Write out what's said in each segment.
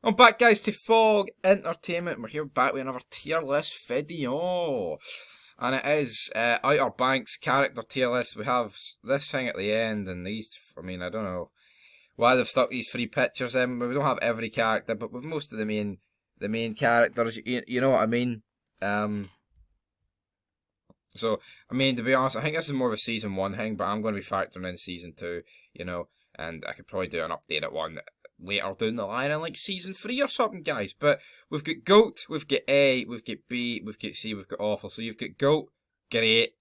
I'm back, guys, to Fog Entertainment. We're here back with another tier list video. And it is Outer Banks character tier list. We have this thing at the end, and these, I don't know why they've stuck these three pictures in. We don't have every character, but with most of the main characters, you know what I mean? So, to be honest, I think this is more of a season 1 thing, but I'm going to be factoring in season 2, and I could probably do an updated one later down the line in like season 3 or something, guys. But we've got GOAT, we've got A, we've got B, we've got C, we've got Awful. So you've got GOAT, great.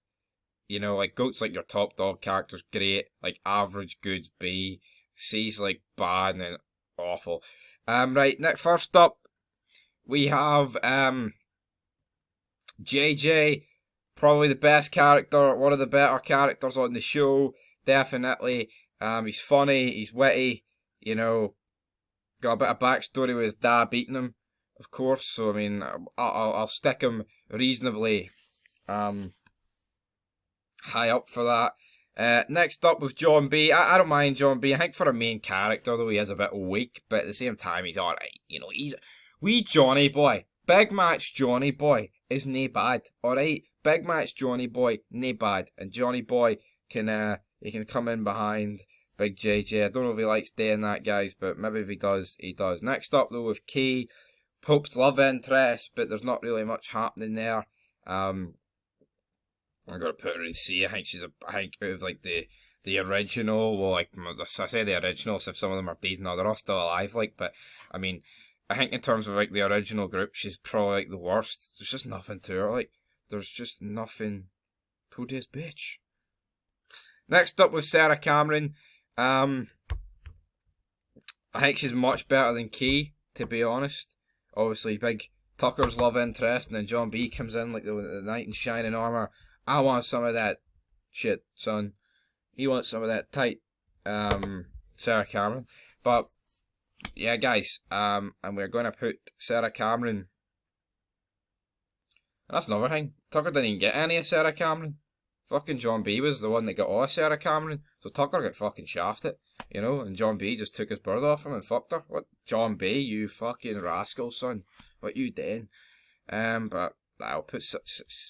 Like GOAT's like your top dog characters, great. Like average, good, B. C's like bad and then awful. Right, next, first up, we have JJ. Probably the best character, one of the better characters on the show, definitely. He's funny, he's witty, got a bit of backstory with his dad beating him, of course. So I'll stick him reasonably high up for that. Next up with John B. I don't mind John B. I think for a main character though he is a bit weak, but at the same time he's alright. He's wee Johnny boy. Big match Johnny boy is nae bad, alright? Big match Johnny boy, nae bad. And Johnny boy can come in behind Big JJ. I don't know if he likes doing that, guys, but maybe if he does, he does. Next up though with K, Pope's love interest, but there's not really much happening there. I'm gonna put her in C. I think out of like the original, well, like I say the original, so if some of them are dead and others are still alive, but I think in terms of like the original group, she's probably like the worst. There's just nothing to her. There's just nothing to this bitch. Next up with Sarah Cameron. I think she's much better than Key, to be honest. Obviously, big Tucker's love interest, and then John B comes in like the knight in shining armor. I want some of that shit, son. You want some of that tight, Sarah Cameron. But yeah, guys, and we're gonna put Sarah Cameron. And that's another thing. Tucker didn't even get any of Sarah Cameron. Fucking John B was the one that got all of Sarah Cameron. So Tucker got fucking shafted, and John B just took his bird off him and fucked her. What? John B, you fucking rascal, son. What you doing? But I'll put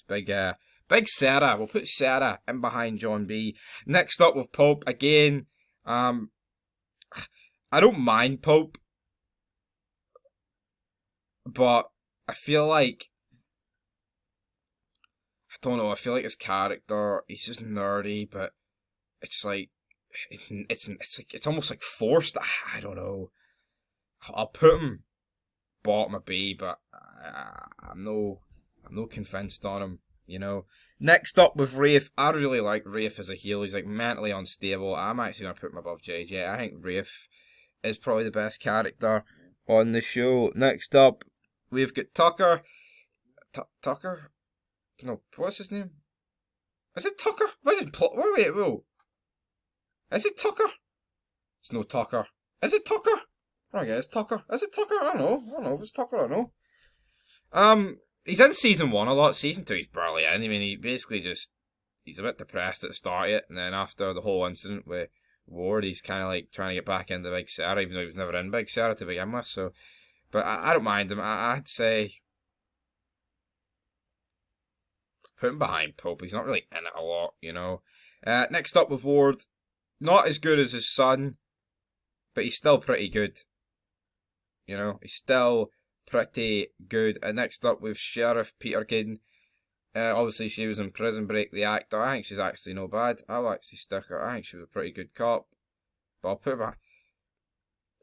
big Sarah. We'll put Sarah in behind John B. Next up with Pope again. I don't mind Pope, but I feel like I feel like his character, he's just nerdy, but it's like it's almost like forced. I don't know. I'll put him bottom of B, but I'm no convinced on him. Next up with Rafe, I really like Rafe as a heel. He's like mentally unstable. I'm actually gonna put him above JJ. I think Rafe is probably the best character on the show. Next up, we've got Tucker. Tucker? No, what's his name? Is it Tucker? Wait, whoa. Is it Tucker? It's no Tucker. Is it Tucker? I guess it's Tucker. Is it Tucker? I don't know if it's Tucker or no. He's in season 1 a lot. Season 2 he's barely in. He basically he's a bit depressed at the start of it, and then after the whole incident with Ward, he's kind of like trying to get back into Big Sarah, even though he was never in Big Sarah to begin with. So, but I don't mind him. I'd say put him behind Pope. He's not really in it a lot, Next up with Ward, not as good as his son, but he's still pretty good. He's still pretty good. And next up with Sheriff Peterkin. Obviously she was in Prison Break, the actor. I think she's actually no bad. I'll actually stick her. I think she was a pretty good cop. But I'll put her.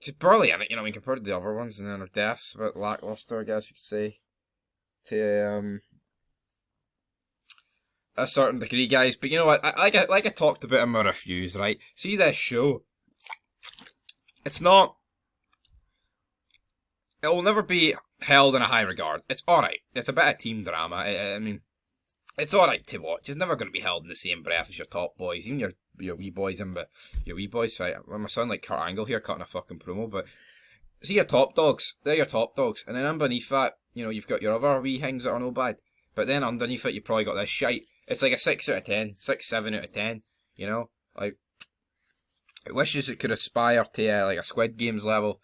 She's barely in it, compared to the other ones. And then her death's a bit lackluster, I guess you could say. To a certain degree, guys. But you know what? Like I talked about in my reviews, right? See this show. It's not. It will never be held in a high regard. It's alright. It's a bit of team drama. It's alright to watch. It's never going to be held in the same breath as your top boys. Even your wee boys your wee boys fight. Well, my son like Kurt Angle here cutting a fucking promo, but see your top dogs. They're your top dogs. And then underneath that, you've got your other wee things that are no bad. But then underneath it, you probably got this shite. It's like a 6 out of 10. 6, 7 out of 10. Like, it wishes it could aspire to like a Squid Games level,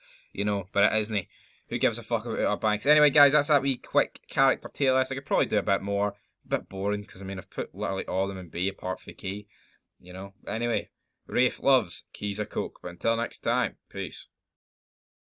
but it isn't. who gives a fuck about our banks? Anyway, guys, that's that wee quick character tier list. I could probably do a bit more. A bit boring, because I mean, I've put literally all of them in B apart from Key. You know? Anyway, Rafe loves Keys of Coke. But until next time, peace.